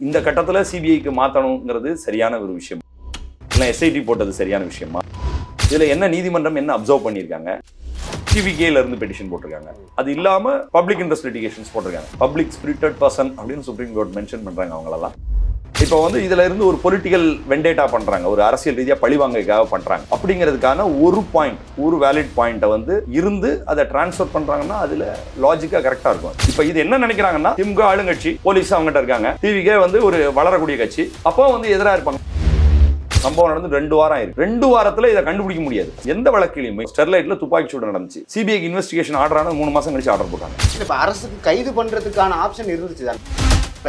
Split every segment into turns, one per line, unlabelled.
இந்த கட்டத்துல சிபிஐக்கு மாத்தணும்ங்கிறது சரியான ஒரு விஷயம் இல்ல எஸ்ஐடி போட்டது சரியான விஷயமா இதுல என்ன நீதிமன்றம் என்ன அப்சர்வ் பண்ணிருக்காங்க டிவிகேல இருந்து பெட்டிஷன் போட்டிருக்காங்க அது இல்லாம பப்ளிக் இன்ட்ரெஸ்ட் லிட்டிகேஷன்ஸ் போட்டிருக்காங்க பப்ளிக் ஸ்பிரிட்டட் பர்சன் அப்படின்னு சுப்ரீம் கோர்ட் மென்ஷன் பண்றாங்க அவங்களெல்லாம் இப்போ வந்து இதுல இருந்து ஒரு பொலிட்டிக்கல் வெண்டேட்டா பண்றாங்க ஒரு அரசியல் ரீதியா பழிவாங்கக்காக பண்றாங்க அப்படிங்கிறதுக்கான ஒரு வேலிட் பாயிண்ட்டை வந்து இருந்து அதை டிரான்ஸ்ஃபர் பண்றாங்கன்னா அதுல லாஜிக்கா கரெக்டா இருக்கும் இப்போ இது என்ன நினைக்கிறாங்கன்னா திமுக ஆளுங்கட்சி போலீஸ் அவங்ககிட்ட இருக்காங்க டிவிகே வந்து ஒரு வளரக்கூடிய கட்சி அப்போ வந்து எதிராக இருப்பாங்க சம்பவம் நடந்து 2 வாரம் ஆயிருக்கு 2 வாரத்துல இதை கண்டுபிடிக்க முடியாது எந்த வழக்கிலையுமே ஸ்டெர்லைட்ல துப்பாக்கி சூடு நடந்துச்சு சிபிஐக்கு இன்வெஸ்டிகேஷன் ஆர்டர் ஆன 3 மாசம் கழிச்சு ஆர்டர் போட்டாங்க
இப்ப அரசுக்கு கைது பண்றதுக்கான ஆப்ஷன் இருந்துச்சு தான்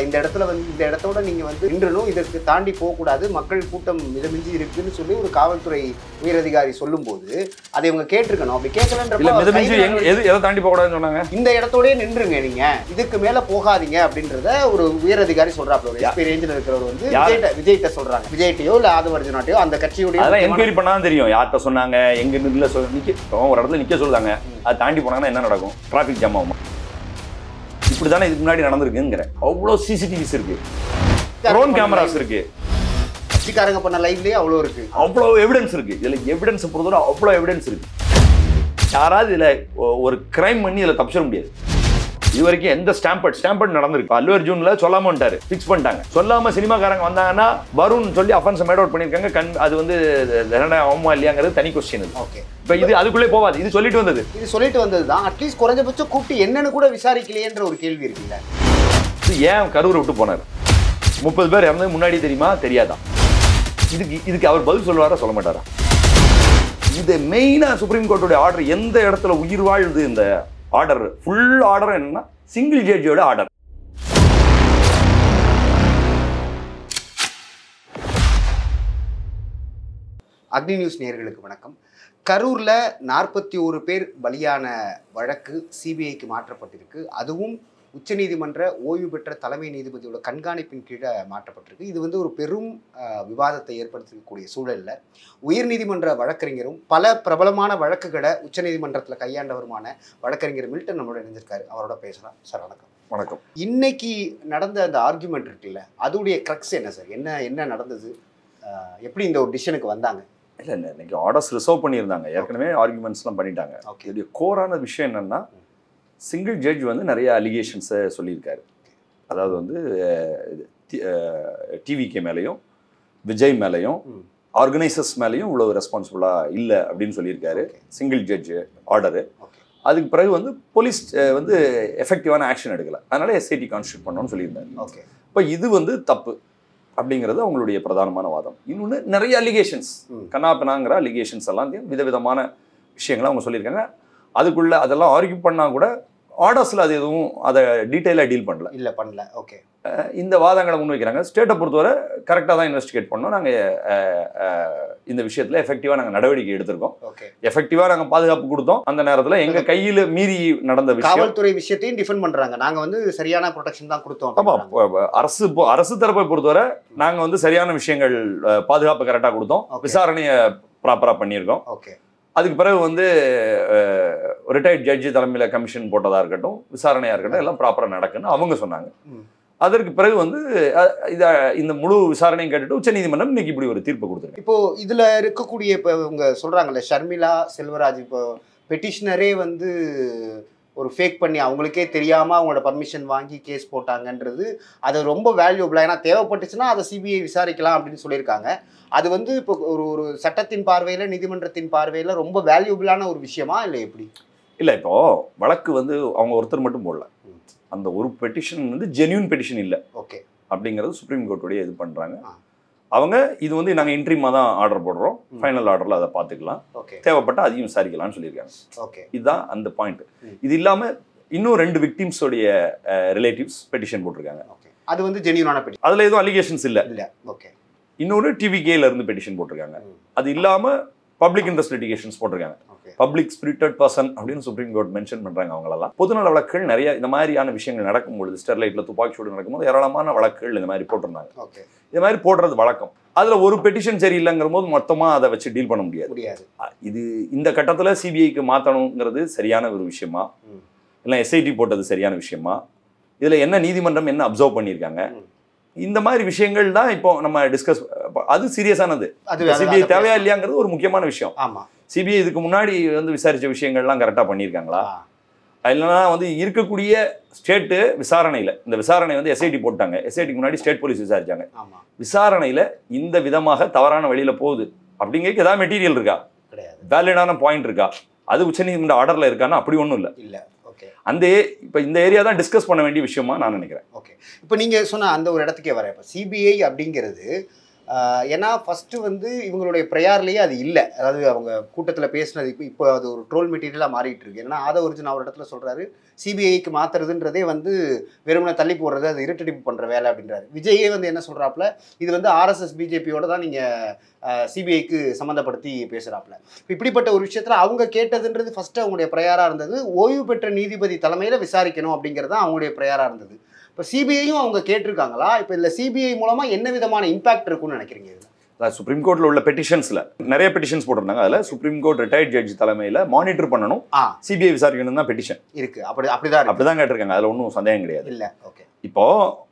இந்த இடத்துல வந்து இந்த இடத்தோட நீங்க வந்து நின்றணும் இதற்கு தாண்டி போகக்கூடாது மக்கள் கூட்டம் மிதமிஞ்சி இருக்குன்னு சொல்லி ஒரு காவல்துறை உயரதிகாரி சொல்லும் போது அதை இவங்க கேட்டிருக்கணும் அப்படி கேட்கலன்றப்ப
எதை தாண்டி போகக்கூடாதுன்னு சொன்னாங்க
இந்த இடத்தோடய நின்றுங்க நீங்க இதுக்கு மேல போகாதீங்க அப்படின்றத ஒரு உயரதிகாரி சொல்றாப்ல ஒரு எஸ்பி ரேஞ்சில் இருக்கிறவர் வந்து விஜய்கிட்ட சொல்றாங்க விஜய்கிட்டயோ இல்ல ஆதவர்ஜனாட்டையோ அந்த கட்சியுடைய
அதெல்லாம் என்கொயரி பண்ணாதான் தெரியும் யார்கிட்ட சொன்னாங்க எங்க நில ஒரு இடத்துல நிக்க சொல்லுதாங்க அதை தாண்டி போனாங்கன்னா என்ன நடக்கும் டிராபிக் ஜாம் ஆகும் இப்படிதானே இதுக்கு முன்னாடி நடந்திருக்குங்கிற அவ்வளோ சிசிடிவிஸ் இருக்கு ட்ரோன் கேமராஸ் இருக்கு
கட்சிக்காரங்க பண்ண லைவ்லயே அவ்வளோ இருக்கு
அவ்வளோ எவிடன்ஸ் இருக்கு இதுல எவிடன்ஸ் பொறுத்தவரை அவ்வளோ எவிடன்ஸ் இருக்கு யாராவது இதுல ஒரு கிரைம் பண்ணி இதுல தப்பிச்சிட முடியாது இது வரைக்கும் எந்த ஸ்டாம்பர்ட் நடந்திருக்கு அல்லு அர்ஜுன்ல சொல்லாம வந்துட்டாரு ஃபிக்ஸ் பண்ணிட்டாங்க சொல்லாம சினிமாக்காரங்க வந்தாங்கன்னா வரும்னு சொல்லி அஃபென்ஸ் மேட் அவுட் பண்ணிருக்காங்க அது வந்து ஆமா இல்லையாங்கிறது தனி கொஸ்டின்
ஓகே
இப்ப இது அதுக்குள்ளே போவாது இது சொல்லிட்டு வந்தது
தான் அட்லீஸ்ட் குறைஞ்சபட்சம் கூப்பிட்டு என்னன்னு கூட விசாரிக்கலையேன்ற ஒரு கேள்வி இருக்குல்ல
இது ஏன் கரூரை விட்டு போனாரு 30 பேர் இறந்தது முன்னாடி தெரியுமா தெரியாதா இதுக்கு அவர் பதில் சொல்லுவாரா சொல்ல மாட்டாரா இது மெயினா சுப்ரீம் கோர்ட்டோட ஆர்டர் எந்த இடத்துல உயிர் வாழுது இந்த ஆர்டர் ஃபுல் ஆர்டர் என்னன்னா சிங்கிள் ஜட்ஜியோட ஆர்டர்
அக்னி நியூஸ் நேயர்களுக்கு வணக்கம் கரூர்ல 41 பேர் பலியான வழக்கு சிபிஐக்கு மாற்றப்பட்டிருக்கு அதுவும் உச்சநீதிமன்ற ஓய்வு பெற்ற தலைமை நீதிபதியோட கண்காணிப்பின் கீழே மாற்றப்பட்டிருக்கு இது வந்து ஒரு பெரும் விவாதத்தை ஏற்படுத்தக்கூடிய சூழலில் உயர்நீதிமன்ற வழக்கறிஞரும் பல பிரபலமான வழக்குகளை உச்சநீதிமன்றத்தில் கையாண்டவருமான வழக்கறிஞர் மில்டன் நம்மளோட இணைஞ்சிருக்காரு அவரோட பேசலாம் சார்
வணக்கம்
இன்னைக்கு நடந்த அந்த ஆர்குமெண்ட் இருக்குல்ல அதோடைய க்ரக்ஸ் என்ன சார் என்ன நடந்தது எப்படி இந்த ஒரு டிசிஷனுக்கு வந்தாங்க
இல்லை இன்னைக்கு ஆர்டர்ஸ் ரிசர்வ் பண்ணியிருந்தாங்க ஏற்கனவே ஆர்குமெண்ட்ஸ்லாம் பண்ணிட்டாங்க இதோடைய கோரான விஷயம் என்னன்னா சிங்கிள் ஜட்ஜ் வந்து நிறைய அலிகேஷன்ஸை சொல்லியிருக்காரு அதாவது வந்து டிவிகே மேலேயும் விஜய் மேலேயும் ஆர்கனைசர்ஸ் மேலேயும் இவ்வளவு ரெஸ்பான்சிபிளாக இல்லை அப்படின்னு சொல்லியிருக்காரு சிங்கிள் ஜட்ஜ் ஆர்டரு அதுக்கு பிறகு வந்து போலீஸ் வந்து எஃபெக்டிவான ஆக்ஷன் எடுக்கலை அதனால எஸ்ஐடி கான்ஸ்டியூட் பண்ணணும்னு சொல்லியிருந்தாரு இப்போ இது வந்து தப்பு அப்படிங்கிறது அவங்களுடைய பிரதானமான வாதம் இன்னொன்று நிறைய அலிகேஷன்ஸ் கண்ணாப்பினாங்கிற அலிகேஷன்ஸ் எல்லாம் விதவிதமான விஷயங்களை அவங்க சொல்லியிருக்காங்க அதுக்குள்ள அதெல்லாம் ஆர்கியூ பண்ணால் கூட ஆர்டர்ஸில் அது எதுவும் அதை டீட்டெயிலாக டீல் பண்ணல
ஓகே
இந்த வாதங்களை முன்வைக்கிறாங்க ஸ்டேட்டை பொறுத்தவரை கரெக்டாக தான் இன்வெஸ்டிகேட் பண்ணோம் நாங்கள் இந்த விஷயத்தில் எஃபெக்டிவாக நாங்கள் நடவடிக்கை எடுத்திருக்கோம் எஃபெக்டிவாக நாங்கள் பாதுகாப்பு கொடுத்தோம் அந்த நேரத்தில் எங்கள் கையில் மீறி நடந்த விஷயம்
காவல்துறை விஷயத்தையும் டிஃபெண்ட் பண்ணுறாங்க நாங்கள் வந்து சரியான ப்ரொடெக்ஷன் தான் கொடுத்தோம்
ஆமாம் அரசு தரப்பை பொறுத்தவரை நாங்கள் வந்து சரியான விஷயங்கள் பாதுகாப்பு கரெக்டாக கொடுத்தோம் விசாரணையை ப்ராப்பராக பண்ணியிருக்கோம்
ஓகே
அதுக்கு பிறகு வந்து ரிட்டையர்ட் ஜட்ஜி தலைமையில் கமிஷன் போட்டதாக இருக்கட்டும் விசாரணையாக இருக்கட்டும் எல்லாம் ப்ராப்பராக நடக்குன்னு அவங்க சொன்னாங்க அதற்கு பிறகு வந்து இந்த முழு விசாரணையும் கேட்டுட்டு உச்சநீதிமன்றம் இன்னைக்கு இப்படி ஒரு தீர்ப்பு கொடுத்துருக்கு
இப்போ இதுல இருக்கக்கூடிய இப்போ இவங்க சொல்றாங்கல்ல ஷர்மிளா செல்வராஜ் இப்போ பெட்டிஷனரே வந்து ஒரு ஃபேக் பண்ணி அவங்களுக்கே தெரியாம அவங்களோட பர்மிஷன் வாங்கி கேஸ் போட்டாங்கன்றது அது ரொம்ப வேல்யூபிளா ஏன்னா தேவைப்பட்டுச்சுன்னா அதை சிபிஐ விசாரிக்கலாம் அப்படின்னு சொல்லியிருக்காங்க அது வந்து இப்போ ஒரு சட்டத்தின் பார்வையில நீதிமன்றத்தின் பார்வையில ரொம்ப வேல்யூபிளான ஒரு விஷயமா இல்லை எப்படி
இல்லை இப்போ வழக்கு வந்து அவங்க ஒருத்தர் மட்டும் போடல அந்த ஒரு பெட்டிஷன் வந்து ஜென்யூன் பெட்டிஷன் இல்லை
ஓகே
அப்படிங்கிறது சுப்ரீம் கோர்ட்டுடைய இது பண்ணுறாங்க அவங்க இது வந்து நாங்கள் இன்ட்ரீமாக தான் ஆர்டர் போடுறோம் ஃபைனல் ஆர்டரில் அதை பார்த்துக்கலாம் தேவைப்பட்ட அதையும் விசாரிக்கலாம்னு சொல்லியிருக்காங்க
ஓகே
இதுதான் அந்த பாயிண்ட் இது இல்லாமல் இன்னும் 2 விக்டிம்ஸோடைய ரிலேட்டிவ்ஸ் பெட்டிஷன் போட்டிருக்காங்க
அது வந்து ஜென்யூனான பெட்டிஷன்
அதில் எதுவும் அலிகேஷன்ஸ் இல்லை
ஓகே
இன்னொரு டிவிகேல இருந்து பெட்டிஷன் போட்டிருக்காங்க அது இல்லாமல் பப்ளிக் இன்ட்ரெஸ்ட் லிட்டிகேஷன்ஸ் போட்டிருக்காங்க பப்ளிக் ஸ்பிரிட்டட் பர்சன் அப்படின்னு சுப்ரீம் கோர்ட் மென்ஷன் பண்றாங்க அவங்களெல்லாம் பொதுநல வழக்குகள் நிறைய இந்த மாதிரியான விஷயங்கள் நடக்கும்பொழுது ஸ்டெர்லைட்ல துப்பாக்கி சூடு நடக்கும்போது ஏராளமான வழக்குகள் இந்த மாதிரி போட்டிருந்தாங்க இது மாதிரி போடுறது வழக்கம் அதுல ஒரு பெட்டிஷன் சரியில்லைங்கிற போது மொத்தமா அதை வச்சு டீல் பண்ண முடியாது இது இந்த கட்டத்துல சிபிஐக்கு மாத்தணுங்கிறது சரியான ஒரு விஷயமா இல்லை எஸ்ஐடி போட்டது சரியான விஷயமா இதுல என்ன நீதிமன்றம் என்ன அப்சர்வ் பண்ணியிருக்காங்க இந்த மாதிரி விஷயங்கள் தான் இப்போ நம்ம டிஸ்கஸ், அது சீரியஸானது. சிபிஐ தேவையா இல்லையாங்கிறது ஒரு முக்கியமான விஷயம். சிபிஐ இதுக்கு முன்னாடி வந்து விசாரிச்ச விஷயங்கள்லாம் கரெக்டாக பண்ணியிருக்காங்களா, இல்லைன்னா வந்து இருக்கக்கூடிய ஸ்டேட்டு விசாரணையில், இந்த விசாரணை வந்து எஸ்ஐடி போட்டாங்க, எஸ்ஐடிக்கு முன்னாடி ஸ்டேட் போலீஸ் விசாரிச்சாங்க, விசாரணையில் இந்த விதமாக தவறான வழியில் போகுது அப்படிங்கிறதுக்கு ஏதாவது மெட்டீரியல் இருக்கா, வேலிடான பாயிண்ட் இருக்கா, அது உச்சநீதிமன்ற ஆர்டரில் இருக்கான்னா அப்படி ஒன்றும் இல்லை. அந்த இப்போ இந்த ஏரியா தான் டிஸ்கஸ் பண்ண வேண்டிய விஷயமா நான் நினைக்கிறேன்.
ஓகே, இப்போ நீங்கள் சொன்ன அந்த ஒரு இடத்துக்கே வரேன். இப்போ சிபிஐ அப்படிங்கிறது ஏன்னா ஃபஸ்ட்டு வந்து இவங்களுடைய ப்ரையார்லேயே அது இல்லை. அதாவது அவங்க கூட்டத்தில் பேசினது இப்போ அது ஒரு ட்ரோல் மெட்டீரியலாக மாறிட்டு இருக்கு. ஏன்னா ஆதவர்ஜுன் அவர் இடத்துல சொல்கிறாரு, சிபிஐக்கு மாற்றுறதுன்றதே வந்து வெறுமனை தள்ளி போடுறது, அது இருட்டடிப்பு பண்ணுற வேலை அப்படின்றாரு. விஜயே வந்து என்ன சொல்கிறாப்புல, இது வந்து ஆர்எஸ்எஸ் பிஜேபியோட தான் நீங்கள் சிபிஐக்கு சம்மந்தப்படுத்தி பேசுகிறாப்புல. இப்படிப்பட்ட ஒரு விஷயத்தில் அவங்க கேட்டதுன்றது ஃபஸ்ட்டு அவங்களுடைய ப்ரையாராக இருந்தது, ஓய்வு பெற்ற நீதிபதி தலைமையில் விசாரிக்கணும் அப்படிங்கிறது தான் அவங்களுடைய ப்ரையாராக இருந்தது. இப்போ சிபிஐயும் அவங்க கேட்டிருக்காங்களா? இப்போ இதில் சிபிஐ மூலமாக என்ன விதமான இம்பாக்ட் இருக்குன்னு நினைக்கிறீங்க? இதில்
சுப்ரீம் கோர்ட்டில் உள்ள பெட்டிஷன்ஸில் நிறைய பெட்டிஷன்ஸ் போட்டிருந்தாங்க. அதில் சுப்ரீம் கோர்ட் ரிட்டையர்ட் ஜட்ஜ் தலைமையில் மானிட்டர் பண்ணணும், சிபிஐ விசாரிக்கணும் தான் பெட்டிஷன் இருக்குது. அப்படிதான் கேட்டிருக்காங்க. அதில் ஒன்றும் சந்தேகம் கிடையாது.
இல்லை, ஓகே.
இப்போது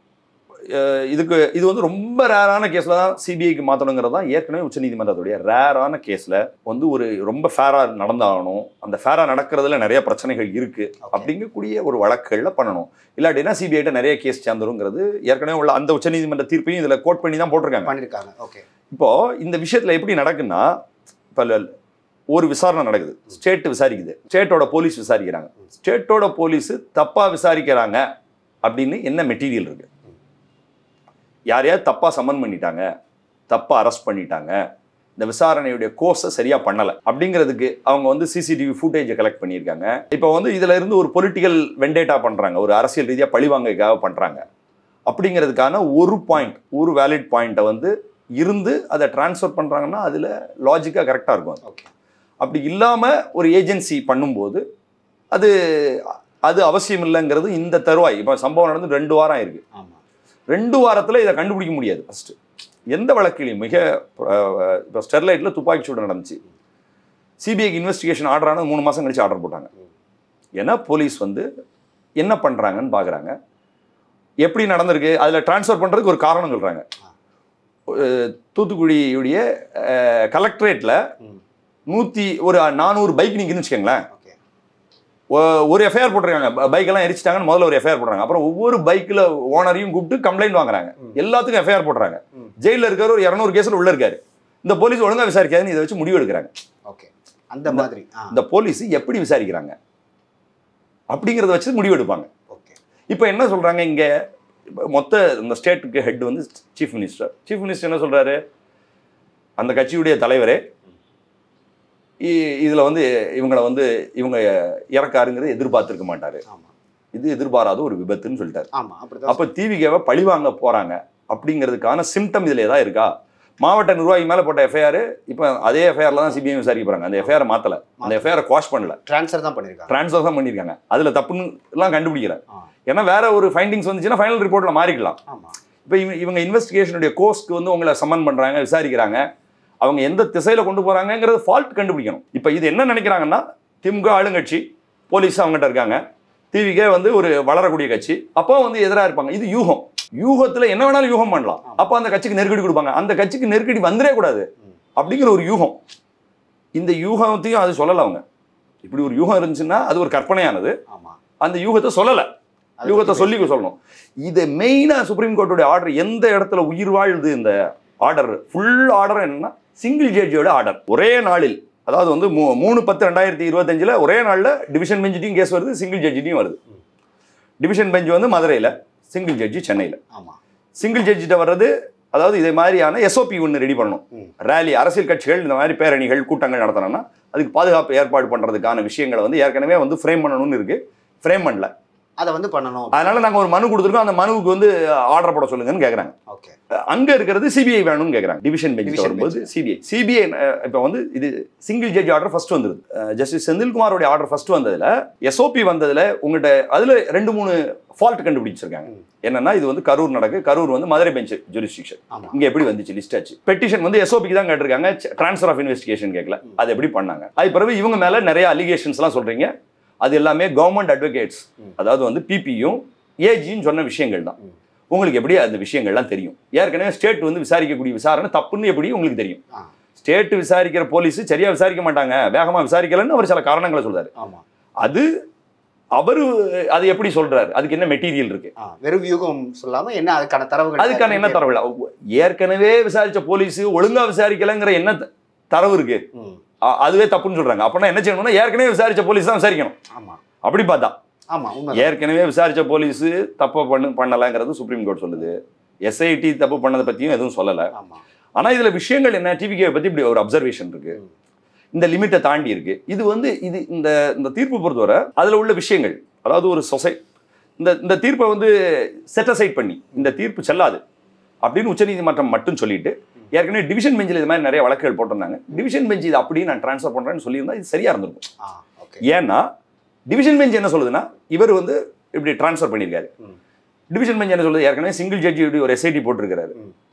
இது வந்து ரொம்ப ரேரான கேஸில் தான் சிபிஐக்கு மாற்றணுங்கிறது தான் ஏற்கனவே உச்சநீதிமன்றத்துடைய ரேரான கேஸில் வந்து ஒரு ரொம்ப ஃபேராக நடந்தாகணும், அந்த ஃபேராக நடக்கிறதுல நிறைய பிரச்சனைகள் இருக்குது அப்படிங்கக்கூடிய ஒரு வழக்குகளில் பண்ணணும். இல்லாட்டினா சிபிஐட்ட நிறைய கேஸ் சேர்ந்துருங்கிறது ஏற்கனவே உள்ள அந்த உச்சநீதிமன்ற தீர்ப்பையும் இதில் கோட் பண்ணி தான் போட்டிருக்காங்க.
ஓகே.
இப்போது இந்த விஷயத்தில் எப்படி நடக்குன்னா, இப்போ ஒரு விசாரணை நடக்குது, ஸ்டேட் விசாரிக்குது, ஸ்டேட்டோட போலீஸ் விசாரிக்கிறாங்க, ஸ்டேட்டோட போலீஸு தப்பாக விசாரிக்கிறாங்க அப்படின்னு என்ன மெட்டீரியல் இருக்குது, யாரையாவது தப்பாக சம்மன் பண்ணிட்டாங்க, தப்பாக அரெஸ்ட் பண்ணிட்டாங்க, இந்த விசாரணையுடைய கோர்ஸை சரியாக பண்ணலை அப்படிங்கிறதுக்கு அவங்க வந்து சிசிடிவி ஃபுட்டேஜை கலெக்ட் பண்ணியிருக்காங்க. இப்போ வந்து இதில் இருந்து ஒரு பொலிட்டிக்கல் வெண்டேட்டா பண்ணுறாங்க, ஒரு அரசியல் ரீதியாக பழிவாங்கக்காக பண்ணுறாங்க அப்படிங்கிறதுக்கான ஒரு பாயிண்ட், ஒரு வேலிட் பாயிண்ட்டை வந்து இருந்து அதை டிரான்ஸ்ஃபர் பண்ணுறாங்கன்னா அதில் லாஜிக்காக கரெக்டாக இருக்கும். ஓகே. அப்படி இல்லாமல் ஒரு ஏஜென்சி பண்ணும்போது அது அவசியம் இல்லைங்கிறது இந்த தருவாய். இப்போ சம்பவம் நடந்து 2 வாரம் ஆயிருக்கு. 2 வாரத்தில் இதை கண்டுபிடிக்க முடியாது. ஃபஸ்ட்டு எந்த வழக்கிலையும் இப்போ ஸ்டெர்லைட்டில் துப்பாக்கி சூடு நடந்துச்சு, சிபிஐக்கு இன்வெஸ்டிகேஷன் ஆர்டர் ஆனது 3 மாதம் கழிச்சு ஆர்டர் போட்டாங்க. ஏன்னா போலீஸ் வந்து என்ன பண்ணுறாங்கன்னு பார்க்குறாங்க, எப்படி நடந்திருக்கு, அதில் டிரான்ஸ்ஃபர் பண்ணுறதுக்கு ஒரு காரணம் சொல்கிறாங்க. தூத்துக்குடியுடைய கலெக்டரேட்டில் 400 பைக் நிற்குன்னு வச்சுக்கோங்களேன், ஒரு எஃப்ஐஆர் போட்டிருக்காங்க, பைக்கெல்லாம் எரிச்சிட்டாங்கன்னு முதல்ல ஒரு எஃப்ஐஆர் போடுறாங்க, அப்புறம் ஒவ்வொரு பைக்கில் ஓனரையும் கூப்பிட்டு கம்ப்ளைண்ட் வாங்குறாங்க, எல்லாத்துக்கும் எஃப்ஐஆர் போடுறாங்க. ஜெயிலில் இருக்கிற ஒரு 200 கேஸில் உள்ள இருக்காரு, இந்த போலீஸ் ஒழுங்காக விசாரிக்காதுன்னு இதை வச்சு முடிவு எடுக்கிறாங்க.
ஓகே. அந்த மாதிரி
இந்த போலீஸ் எப்படி விசாரிக்கிறாங்க அப்படிங்கிறத வச்சு முடிவு எடுப்பாங்க. ஓகே. இப்போ என்ன சொல்கிறாங்க, இங்கே மொத்த இந்த ஸ்டேட்டுக்கு ஹெட் வந்து சீஃப் மினிஸ்டர் என்ன சொல்கிறாரு, அந்த கட்சியுடைய தலைவரே இதில் வந்து இவங்க இறக்காருங்கிறது எதிர்பார்த்துருக்க மாட்டார், இது எதிர்பாராத ஒரு விபத்துன்னு சொல்லிட்டாரு. அப்போ டிவிகேவை பழிவாங்க போகிறாங்க அப்படிங்கிறதுக்கான சிம்டம் இதில் ஏதாவது இருக்கா? மாவட்ட நிர்வாகி மேலே போட்ட எஃப்ஐஆர் இப்போ அதே எஃப்ஐஆரில் தான் சிபிஐ விசாரிக்க போகிறாங்க. அந்த எஃப்ஐஆரை மாற்றலை, அந்த எஃப்ஐஆரை குவாஷ் பண்ணல, ட்ரான்ஸ்ஃபர் தான் பண்ணியிருக்காங்க. அதில் தப்புன்னு எல்லாம் கண்டுபிடிக்கிறேன். ஏன்னா வேற ஒரு ஃபைண்டிங்ஸ் வந்துச்சுன்னா ஃபைனல் ரிப்போர்ட்டில் மாறிக்கலாம். இப்போ இவங்க இன்வெஸ்டிகேஷனுடைய கோர்ஸ்க்கு வந்து உங்களை சம்மன் பண்ணுறாங்க, விசாரிக்கிறாங்க, அவங்க எந்த திசையில் கொண்டு போகிறாங்கிறது ஃபால்ட் கண்டுபிடிக்கணும். இப்போ இது என்ன நினைக்கிறாங்கன்னா, திமுக ஆளுங்கட்சி, போலீஸ் அவங்ககிட்ட இருக்காங்க, டிவிகே வந்து ஒரு வளரக்கூடிய கட்சி, அப்போ வந்து எதிராக இருப்பாங்க. இது யூகம், யூகத்தில் என்ன வேணாலும் யூகம் பண்ணலாம். அப்போ அந்த கட்சிக்கு நெருக்கடி கொடுப்பாங்க, அந்த கட்சிக்கு நெருக்கடி வந்துடே கூடாது அப்படிங்கிற ஒரு யூகம். இந்த யூகத்தையும் அது சொல்லலை அவங்க. இப்படி ஒரு யூகம் இருந்துச்சுன்னா அது ஒரு கற்பனையானது, அந்த யூகத்தை சொல்லலை, யூகத்தை சொல்லணும். இது மெயினாக சுப்ரீம் கோர்ட்டுடைய ஆர்டர் எந்த இடத்துல உயிர் வாழுது, இந்த ஆர்டர் ஃபுல் ஆர்டர் என்னன்னா சிங்கிள் ஜட்ஜியோட ஆர்டர். ஒரே நாளில், அதாவது வந்து 3/10/2025 ஒரே நாளில் டிவிஷன் பெஞ்சிட்டையும் கேஸ் வருது, சிங்கிள் ஜட்ஜிட்டையும் வருது. டிவிஷன் பெஞ்ச் வந்து மதுரையில், சிங்கிள் ஜட்ஜி சென்னையில். சிங்கிள் ஜட்ஜிட்ட வர்றது, அதாவது இதே மாதிரியான எஸ்ஓபி ஒன்று ரெடி பண்ணணும். ரேலி, அரசியல் கட்சிகள் இந்த மாதிரி பேரணிகள் கூட்டங்கள் நடத்தணும்னா அதுக்கு பாதுகாப்பு ஏற்பாடு பண்ணுறதுக்கான விஷயங்களை வந்து ஏற்கனவே வந்து ஃப்ரேம் பண்ணணும்னு இருக்குது, ஃப்ரேம் பண்ணல, அதை வந்து பண்ணணும். அதனால நாங்கள் ஒரு மனு கொடுத்துருக்கோம், அந்த மனுவுக்கு வந்து ஆர்டர் போட சொல்லுங்கன்னு கேட்குறாங்க. ஓகே. அங்கே இருக்கிறது சிபிஐ வேணும்னு கேட்குறாங்க. டிவிஷன் பெஞ்ச் வரும்போது சிபிஐ இப்போ வந்து இது சிங்கிள் ஜட்ஜ் ஆர்டர் ஃபர்ஸ்ட் வந்துருது. ஜஸ்டிஸ் செந்தில்குமாரோடைய ஆர்டர் ஃபர்ஸ்ட் வந்ததில், எஸ்ஓபி வந்ததில் உங்கள்கிட்ட அதில் 2-3 ஃபால்ட் கண்டுபிடிச்சிருக்காங்க. என்னன்னா, இது வந்து கரூர் வந்து மதுரை பெஞ்ச் ஜூரிஸ்டிக்ஷன், இங்கே எப்படி வந்துச்சு லிஸ்ட் ஆச்சு. பெட்டிஷன் வந்து எஸ்ஓபிக்கு தான் கேட்டிருக்காங்க, ட்ரான்ஸ்ஃபர் ஆஃப் இன்வெஸ்டிகேஷன் கேட்கல. அது எப்படி பண்ணாங்க? அது பிறகு இவங்க மேலே நிறைய அலிகேஷன்ஸ்லாம் சொல்கிறீங்க, அது எல்லாமே கவர்மெண்ட் அட்வொகேட்ஸ், அதாவது வந்து பிபியும் ஏஜியும் சொன்ன விஷயங்கள் தான். உங்களுக்கு எப்படி அந்த விஷயங்கள்லாம் தெரியும்? ஏற்கனவே ஸ்டேட் வந்து விசாரிக்கக்கூடிய விசாரணை தப்புன்னு எப்படி உங்களுக்கு தெரியும்? ஸ்டேட் விசாரிக்கிற போலீஸ் சரியா விசாரிக்க மாட்டாங்க, வேகமா விசாரிக்கலன்னு அவர் சில காரணங்களை சொல்றாரு. அது அவரு அது எப்படி சொல்றாரு? அதுக்கு என்ன மெட்டீரியல் இருக்கு?
வெறும் வியூகம் சொல்லாம என்ன அதுக்கான தரவுகள்,
அதுக்கான என்ன தரவு? ஏற்கனவே விசாரிச்ச போலீஸ் ஒழுங்கா விசாரிக்கலங்கிற என்ன தரவு இருக்கு? அதுவே தப்புன்னு சொல்றாங்க. அப்படின்னா என்ன செய்யணும்னா ஏற்கனவே விசாரிச்ச போலீஸ் தான் விசாரிக்கணும். அப்படி பார்த்தா ஏற்கனவே விசாரிச்ச போலீஸ் தப்பு பண்ணலங்கிறது சுப்ரீம் கோர்ட் சொல்லுது. எஸ்ஐடி தப்பு பண்ணதை பத்தியும் எதுவும் சொல்லல. ஆனா இதுல விஷயங்கள் என்ன, டிவிகே பத்தி இப்படி ஒரு அப்சர்வேஷன் இருக்கு, இந்த லிமிட்டை தாண்டி இருக்கு. இது வந்து இது இந்த தீர்ப்பு பொறுத்தவரை அதுல உள்ள விஷயங்கள், அதாவது ஒரு இந்த தீர்ப்பை வந்து செட்டசைட் பண்ணி இந்த தீர்ப்பு செல்லாது அப்படின்னு உச்சநீதிமன்றம் மட்டும் சொல்லிட்டு, ஏற்கனவே டிவிஷன் பெஞ்சில் இது மாதிரி நிறைய வழக்குகள் போட்டிருந்தாங்க. டிவிஷன் பெஞ்ச் இது அப்படியே நான் டிரான்ஸ்ஃபர் பண்றேன்னு சொல்லியிருந்தா இது சரியா இருந்திருக்கும். ஏன்னா டிவிஷன் பெஞ்ச் என்ன சொல்லுதுன்னா இவர் வந்து இப்படி டிரான்ஸ்ஃபர் பண்ணியிருக்காரு. டிவிஷன் பெஞ்ச் என்ன சொல்லுது, ஏற்கனவே சிங்கிள் ஜட்ஜி இப்படி ஒரு எஸ்ஐடி போட்டிருக்காரு.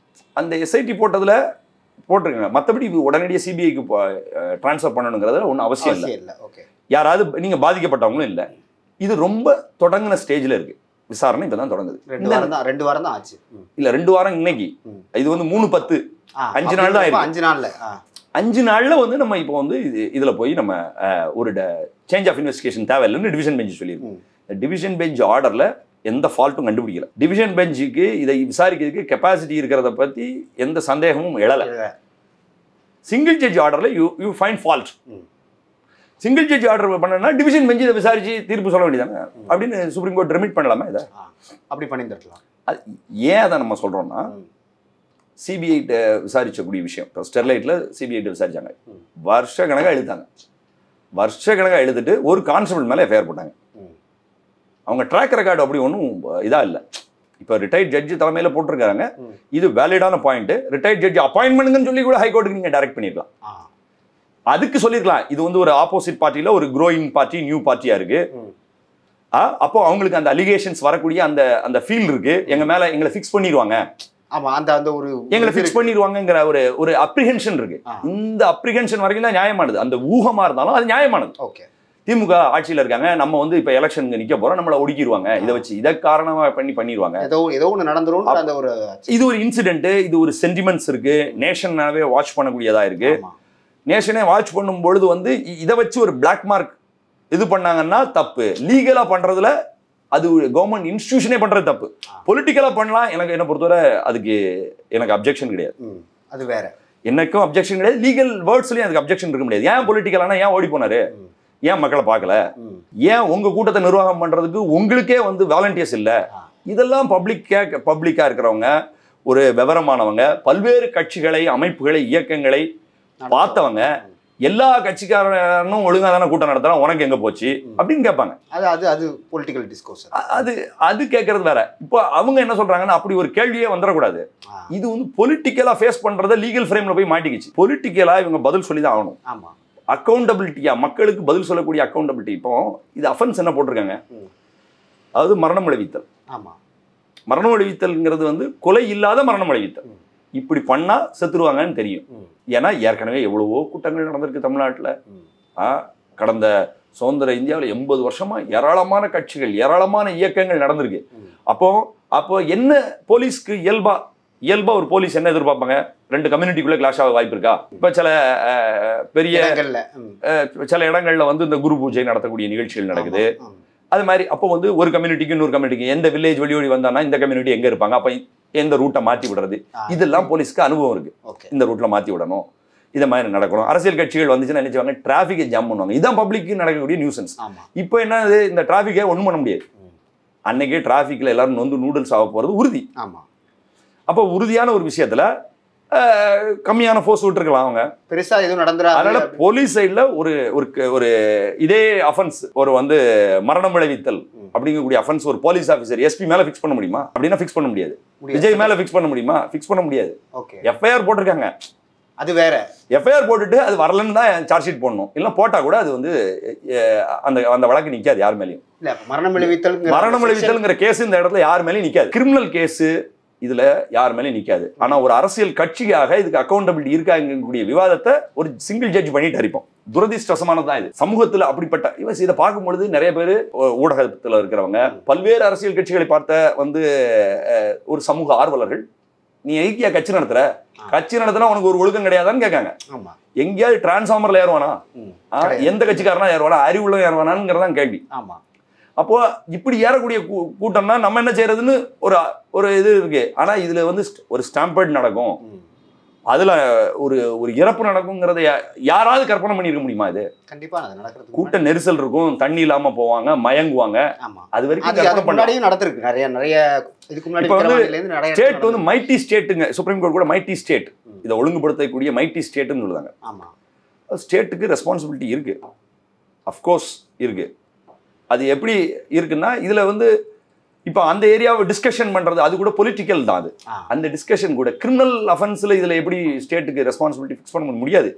அந்த எஸ்ஐடி போட்டதுல போட்டிருக்காங்க, மற்றபடி உடனடியாக சிபிஐக்கு டிரான்ஸ்ஃபர் பண்ணணுங்கிறதுல ஒன்றும் அவசியம் இல்லை. யாராவது நீங்க பாதிக்கப்பட்டவங்களும் இல்லை. இது ரொம்ப தொடங்கின ஸ்டேஜ்ல இருக்கு. விசாரணை இப்பதான் தொடங்குது.
2 வாரம் தான் ஆச்சு.
இல்ல 2 வாரம் இன்னைக்கு. இது வந்து 3-10 5 நாள் தான் இருக்கு. 5 நாள்ல வந்து நம்ம இப்போ வந்து இதுல போய் நம்ம ஒரு சேஞ்ச் ஆஃப் இன்வெஸ்டிகேஷன் தேவையில்லைன்னு டிவிஷன் பெஞ்ச் சொல்லியிருக்கோம். டிவிஷன் பெஞ்ச் ஆர்டர்ல எந்த ஃபால்ட்டும் கண்டுபிடிக்கல. டிவிஷன் பெஞ்சுக்கு இதை விசாரிக்கிறதுக்கு கெப்பாசிட்டி இருக்கிறத பத்தி எந்த சந்தேகமும் எழல. சிங்கிள் ஜட்ஜ் ஆர்டர்ல you find fault. Single judge order பண்ணா டிவிஷன் பெஞ்ச் இதை விசாரிச்சு தீர்ப்பு சொல்ல வேண்டியதானே அப்படின்னு சுப்ரீம் கோர்ட் ரெமிட் பண்ணலாமா? இதை
அப்படி பண்ணிருக்கலாம்.
ஏன் அதை நம்ம சொல்றோம்னா சிபிஐட்ட விசாரிச்சக்கூடிய விஷயம். இப்போ ஸ்டெர்லைட்ல சிபிஐட்ட விசாரிச்சாங்க, வருஷ கணக்காக எழுதிட்டு ஒரு கான்ஸ்டபிள் மேலே எஃப்ஐஆர் போட்டாங்க. அவங்க ட்ராக் ரெக்கார்டு அப்படி ஒன்றும் இதா இல்லை. இப்போ ரிட்டையர்ட் ஜட்ஜி தலைமையில் போட்டிருக்காங்க. இது வேலிடான பாயிண்ட். ரிட்டையர்ட் ஜட்ஜி அப்பாயின்மெண்ட்னு சொல்லி கூட ஹைகோர்ட்டுக்கு நீங்க டைரக்ட் பண்ணிருக்கலாம். அதுக்கு சொல்லிருக்கலாம் இது வந்து ஒரு ஆப்போசிட் பார்ட்டியில ஒரு க்ரோயிங் பார்ட்டி, நியூ பார்ட்டியா இருக்கு. அப்போ அவங்களுக்கு அந்த அலிகேஷன்ஸ் வரக்கூடிய அந்த ஃபீல் இருக்கு, எங்க மேல எங்களை ஃபிக்ஸ் பண்ணிடுவாங்க, எங்களை ஃபிக்ஸ் பண்ணிடுவாங்கங்கிற ஒரு அப்ரிஹென்ஷன் இருக்கு. இந்த அப்ரிஹென்ஷன் வரைக்கும் தான் நியாயமானது. அந்த ஊகமா இருந்தாலும் அது நியாயமானது. திமுக ஆட்சியில் இருக்காங்க, நம்ம வந்து இப்ப எலெக்ஷனுக்கு நிக்க போறோம், நம்மள ஒடுக்கிடுவாங்க, இதை வச்சு இதை காரணமா பண்ணிடுவாங்க,
ஏதோ ஒன்று நடந்துரும். அந்த
இது ஒரு இன்சிடென்ட், இது ஒரு சென்டிமெண்ட்ஸ் இருக்கு, நேஷனாவே வாட்ச் பண்ணக்கூடியதா இருக்கு. நேஷனே வாட்ச் பண்ணும் பொழுது வந்து இதை வச்சு ஒரு பிளாக் மார்க் இது பண்ணாங்கன்னா தப்பு. லீகலா பண்றதுல அது கவர்மெண்ட் இன்ஸ்டிடியூஷனே பண்றது தப்பு. பொலிட்டிக்கலா பண்ணலாம், எனக்கு என்ன பொறுத்தவரை அதுக்கு எனக்கு அப்ஜெக்ஷன் கிடையாது.
அது வேற,
எனக்கும் அப்ஜெக்ஷன் கிடையாது. லீகல் வேர்ட்ஸ்லயும் அதுக்கு அப்ஜெக்ஷன் இருக்க முடியாது. ஏன் பொலிட்டிக்கலானா ஏன் ஓடி போனாரு, ஏன் மக்களை பார்க்கல, ஏன் உங்க கூட்டத்தை நிர்வாகம் பண்றதுக்கு உங்களுக்கே வந்து வாலண்டியர்ஸ் இல்ல. இதெல்லாம் பப்ளிக்கா இருக்கிறவங்க, ஒரு விவரமானவங்க, பல்வேறு கட்சிகளை, அமைப்புகளை, இயக்கங்களை பார்த்தவங்க, எல்லா கட்சிக்காரனும் ஒழுங்கா தானே கூட்டம் நடத்துறான், உனக்கு எங்க போச்சு அப்படின்னு கேட்பாங்க.
அது பொலிட்டிக்கல் டிஸ்கோர்ஸ்.
அது கேட்கறது வேற. இப்போ அவங்க என்ன சொல்றாங்கன்னா அப்படி ஒரு கேள்வியே வந்துடக்கூடாது. இது வந்து பொலிட்டிக்கலா ஃபேஸ் பண்றத லீகல் ஃப்ரேம்ல போய் மாட்டிக்கிச்சு. பொலிட்டிக்கலா இவங்க பதில் சொல்லி தான் ஆகணும். அக்கௌண்டபிலிட்டியா, மக்களுக்கு பதில் சொல்லக்கூடிய அக்கௌண்டபிலிட்டி. இப்போ இது அஃபென்ஸ் என்ன போட்டிருக்காங்க, அதாவது மரணம் விளைவித்தல். மரணம் விளைவித்தல்ங்கிறது வந்து கொலை இல்லாத மரணம் விளைவித்தல். இப்படி பண்ணா செத்துருவாங்கன்னு தெரியும். ஏன்னா ஏற்கனவே எவ்வளவோ கூட்டங்கள் நடந்திருக்கு தமிழ்நாட்டில். கடந்த சுதந்திர இந்தியாவில் 80 வருஷமா ஏராளமான கட்சிகள், ஏராளமான இயக்கங்கள் நடந்திருக்கு. அப்போ என்ன போலீஸ்க்கு இயல்பா ஒரு போலீஸ் என்ன எதிர்பார்ப்பாங்க, 2 கம்யூனிட்டிக்குள்ள கிளாஷ் ஆக வாய்ப்பு இருக்கா? இப்ப சில இடங்கள்ல வந்து இந்த குரு பூஜை நடத்தக்கூடிய நிகழ்ச்சிகள் நடக்குது. அது மாதிரி அப்போ வந்து ஒரு கம்யூனிட்டிக்கு இன்னொரு கம்யூனிட்டிக்கு, எந்த வில்லேஜ் வெளியோடி வந்தானா இந்த கம்யூனிட்டி எங்க இருப்பாங்க, அப்ப எந்த ரூட்டை மாற்றி விடுறது, இதெல்லாம் போலீஸ்க்கு அனுபவம் இருக்கு. இந்த ரூட்ல மாற்றி விடணும், இதை மாதிரி நடக்கணும். அரசியல் கட்சிகள் வந்துச்சுன்னா நினைச்சுவாங்க டிராஃபிக்கை ஜாம் பண்ணுவாங்க. இதுதான் பப்ளிக்கு நடக்கக்கூடிய நியூசன்ஸ். இப்போ என்ன, இந்த டிராஃபிக்கை ஒன்றும் பண்ண முடியாது. அன்னைக்கே டிராஃபிக்ல எல்லாரும் வந்து நூடுல்ஸ் ஆக போறது உறுதி. அப்போ உறுதியான ஒரு விஷயத்துல கம்மியான ஃபோர்ஸ் விட்டுருக்கலாம், அவங்க
பெருசா எதுவும் நடந்துறாங்க.
அதனால போலீஸ் சைட்ல ஒரு இதே அஃபென்ஸ், ஒரு வந்து மரணம் விளைவித்தல் அப்படிங்கக்கூடிய அஃபென்ஸ் ஒரு போலீஸ் ஆஃபீஸர் எஸ்பி மேல ஃபிக்ஸ் பண்ண முடியுமா? அப்படின்னா ஃபிக்ஸ் பண்ண முடியாது. விஜய் மேல ஃபிக்ஸ் பண்ண முடியுமா? ஃபிக்ஸ் பண்ண முடியாது. எஃப்ஐஆர் போட்டிருக்காங்க, அது வேற. எஃப்ஐஆர் போட்டுட்டு அது வரலன்னு தான் சார்ஜ் ஷீட் போடணும். இல்லை போட்டா கூட அது வந்து அந்த வழக்கு நிற்காது யார் மேலேயும்.
மரணம் விளைவித்தல்ங்கிற கேஸ் இந்த இடத்துல யார் மேலேயும் நிற்காது.
கிரிமினல் கேஸ் இதுல யார் மேலே நிக்காது. ஆனா ஒரு அரசியல் கட்சியாக இதுக்கு அக்கௌண்டபிலிட்டி இருக்காங்கக்கூடிய விவாதத்தை ஒரு சிங்கிள் ஜட்ஜ் பண்ணிட்டு அரிப்போம். துரதிஷ்டவசமானதான் இது. சமூகத்துல அப்படிப்பட்ட இதை பார்க்கும்பொழுது நிறைய பேர் ஊடகத்துல இருக்கிறவங்க, பல்வேறு அரசியல் கட்சிகளை பார்த்த ஒரு சமூக ஆர்வலர்கள், நீ ஐக்கிய கட்சி நடத்துனா உனக்கு ஒரு ஒழுக்கம் கிடையாதான்னு கேட்காங்க. எங்கேயாவது டிரான்ஸ்ஃபார்மர்ல ஏறுவானா, எந்த கட்சிக்காரனா ஏறுவானா, அறிவுள்ள ஏறுவானாங்கிறதான் கேள்வி. அப்போ இப்படி ஏறக்கூடிய கூட்டம்னா நம்ம என்ன செய்யறதுன்னு ஒரு இது இருக்கு. ஆனா இதுல ஒரு ஸ்டாம்பேட் நடக்கும், அதுல ஒரு இறப்பு நடக்குங்கிறத யாராவது கற்பனை பண்ணிருக்க முடியுமா? இது
கண்டிப்பா
கூட்ட நெரிசல் இருக்கும், தண்ணி இல்லாம போவாங்க, மயங்குவாங்க. அது வரைக்கும்
நடந்திருக்கு நிறைய.
ஸ்டேட் மைட்டி ஸ்டேட்டுங்க, சுப்ரீம் கோர்ட் கூட மைட்டி ஸ்டேட் இதை ஒழுங்குபடுத்தக்கூடிய மைட்டி ஸ்டேட்னு சொல்லுவாங்க. ஸ்டேட்டுக்கு ரெஸ்பான்சிபிலிட்டி இருக்கு, அஃப்கோர்ஸ் இருக்கு. அது எப்படி இருக்குன்னா, இதுல இப்போ அந்த ஏரியாவை டிஸ்கஷன் பண்றது அது கூட பொலிட்டிக்கல் தான். அது அந்த டிஸ்கஷன் கூட கிரிமினல் அஃபென்ஸ்ல இதுல எப்படி ஸ்டேட்டுக்கு ரெஸ்பான்சிபிலிட்டி ஃபிக்ஸ் பண்ண முடியாது.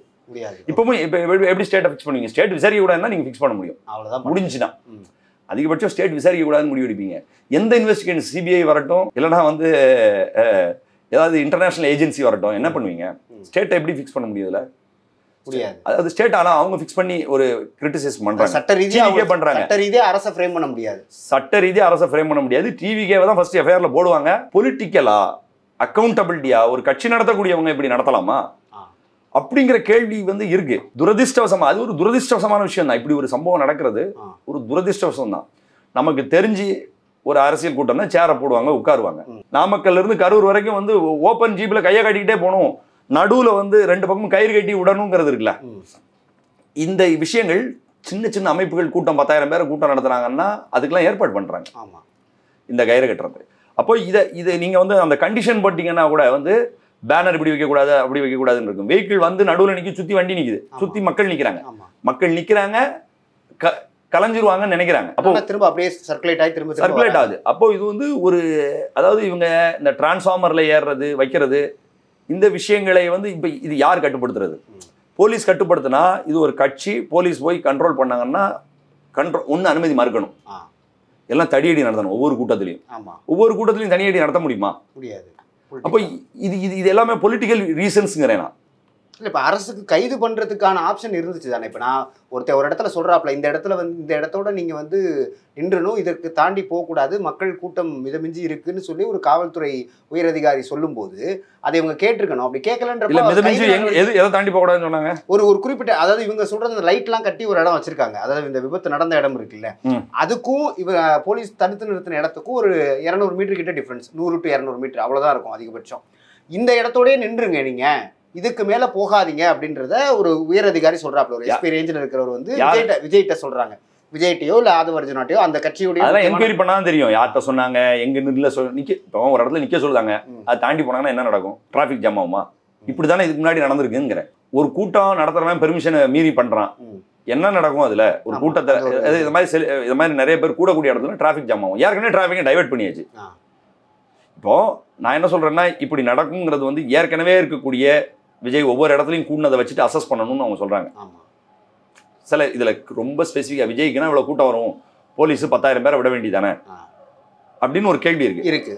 இப்பவும் எப்படி ஸ்டேட்டை ஃபிக்ஸ் பண்ணுவீங்க? ஸ்டேட் விசாரிக்க கூடாதுன்னா நீங்க ஃபிக்ஸ் பண்ண முடியும், அவ்வளவுதான், முடிஞ்சுன்னா. அதிகபட்சம் ஸ்டேட் விசாரிக்க கூடாதுன்னு முடிவு எடுப்பீங்க. எந்த இன்வெஸ்டிகேஷன் சிபிஐ வரட்டும், இல்லைன்னா ஏதாவது இன்டர்நேஷனல் ஏஜென்சி வரட்டும், என்ன பண்ணுவீங்க? ஸ்டேட்டை எப்படி ஃபிக்ஸ் பண்ண முடியாதுல? முடியாது. அது ஸ்டேட் ஆனா அவங்க ஃபிக்ஸ் பண்ணி ஒரு கிரிட்டிசிசம் பண்றாங்க,
சட்ட ரீதியா பண்றாங்க. சட்ட ரீதியா அரசை ஃப்ரேம் பண்ண முடியாது,
டிவிகேவை தான் ஃபர்ஸ்ட் எஃப்ஐஆர்ல போடுவாங்க. பொலிட்டிக்கலா அக்கௌண்டபிலிட்டியா ஒரு கட்சி நடத்தக்கூடியவங்க இப்படி நடத்தலாமா அப்படிங்கிற கேள்வி இருக்கு. துரதிஷ்டவசமா, அது ஒரு துரதிஷ்டவசமான விஷயம் தான். இப்படி ஒரு சம்பவம் நடக்கிறது ஒரு துரதிஷ்டவசம் தான். நமக்கு தெரிஞ்சு ஒரு அரசியல் கூட்டம்னா சேரை போடுவாங்க, உட்காருவாங்க. நாமக்கல்ல இருந்து கரூர் வரைக்கும் ஓப்பன் ஜீப்ல கையை காட்டிக்கிட்டே போகணும், நடுவில் ரெண்டு பக்கமும் கயிறு கட்டி விடணுங்கிறது இருக்குல்ல. இந்த விஷயங்கள் சின்ன சின்ன அமைப்புகள் கூட்டம் 10,000 பேரை கூட்டம் நடத்துறாங்கன்னா அதுக்கெல்லாம் ஏற்பாடு பண்றாங்க இந்த கயிறு கட்டுறது. அப்போ இதை நீங்க அந்த கண்டிஷன் போட்டீங்கன்னா கூட பேனர் இப்படி வைக்கக்கூடாது அப்படி வைக்கக்கூடாதுன்னு இருக்கும். வெஹிக்கிள் நடுவில் நிற்கி, சுற்றி வண்டி நிற்குது, சுற்றி மக்கள் நிற்கிறாங்க, கலைஞ்சிருவாங்கன்னு நினைக்கிறாங்க. அப்போ
திரும்ப அப்படியே சர்க்குலேட்
ஆகுது. அப்போ இது ஒரு, அதாவது இவங்க இந்த டிரான்ஸ்ஃபார்மர்ல ஏறுறது வைக்கிறது, இந்த விஷயங்களை இப்ப இது யார் கட்டுப்படுத்துறது? போலீஸ் கட்டுப்படுத்தினா இது ஒரு கட்சி, போலீஸ் போய் கண்ட்ரோல் பண்ணாங்கன்னா ஒன்னு அனுமதி மறுக்கணும், எல்லாம் தடியடி நடத்தணும். ஒவ்வொரு கூட்டத்திலையும் தனியடி நடத்த முடியுமா?
முடியாது.
அப்போ இது எல்லாமே பொலிட்டிக்கல் ரீசன்ஸ்ங்கிறேன் நான்.
இல்லை, இப்போ அரசுக்கு கைது பண்ணுறதுக்கான ஆப்ஷன் இருந்துச்சு தானே. இப்போ நான் ஒரு இடத்துல சொல்கிறாப்புல, இந்த இடத்தோட நீங்கள் நின்றணும், இதற்கு தாண்டி போகக்கூடாது, மக்கள் கூட்டம் மிதமிஞ்சி இருக்குன்னு சொல்லி ஒரு காவல்துறை உயரதிகாரி சொல்லும்போது அதை இவங்க கேட்டிருக்கணும். அப்படி கேட்கலன்ற
எதை தாண்டி போகக்கூடாதுன்னு சொன்னாங்க.
ஒரு குறிப்பிட்ட, அதாவது இவங்க சொல்றது அந்த லைட்லாம் கட்டி ஒரு இடம் வச்சிருக்காங்க, அதாவது இந்த விபத்து நடந்த இடம் இருக்குல்ல, அதுக்கும் போலீஸ் தடுத்து நிறுத்தின இடத்துக்கும் ஒரு 200 மீட்டர் கிட்ட டிஃபரன்ஸ், 100 to 200 மீட்டர் அவ்வளோதான் இருக்கும் அதிகபட்சம். இந்த இடத்தோடய நின்றுங்க, நீங்க இதுக்கு மேல போகாதீங்க அப்படின்றத ஒரு உயர் அதிகாரி சொல்றாப்ல. ஒரு எஸ்பி ரேஞ்சில் இருக்கிறவர் விஜய்கிட்ட சொல்றாங்க, விஜய்கிட்டயோ இல்ல ஆதவர்ஜுனாட்டையோ அந்த கட்சியோட
அதெல்லாம் என்கொயரி பண்ணாதான் தெரியும் யார்கிட்ட சொன்னாங்க, எங்க நில்ல நிக்க ஒரு இடத்துல நிக்க சொல்லுதாங்க, அது தாண்டி போனாங்கன்னா என்ன நடக்கும்? டிராபிக் ஜாம் ஆகுமா? இப்படிதானே இதுக்கு முன்னாடி நடந்திருக்குங்கிற. ஒரு கூட்டம் நடத்துறவன் பெர்மிஷனை மீறி பண்றான், என்ன நடக்கும்? அதுல ஒரு கூட்டத்தை இது மாதிரி நிறைய பேர் கூடக்கூடிய இடத்துல டிராபிக் ஜாம் ஆகும். ஏற்கனவே டிராபிக்கை டைவர்ட் பண்ணியாச்சு. இப்போ நான் என்ன சொல்றேன்னா, இப்படி நடக்குங்கிறது ஏற்கனவே இருக்கக்கூடிய விஜய் ஒவ்வொரு இடத்துலையும் கூட்டினதை வச்சுட்டு அசஸ் பண்ணணும்னு அவங்க சொல்றாங்க. சில இதுல ரொம்ப ஸ்பெசிஃபிக்கா விஜய்க்குன்னா இவ்வளவு கூட்டம் வரும், போலீஸ் 10,000 பேரை விட வேண்டியதானே அப்படின்னு ஒரு கேள்வி இருக்கு.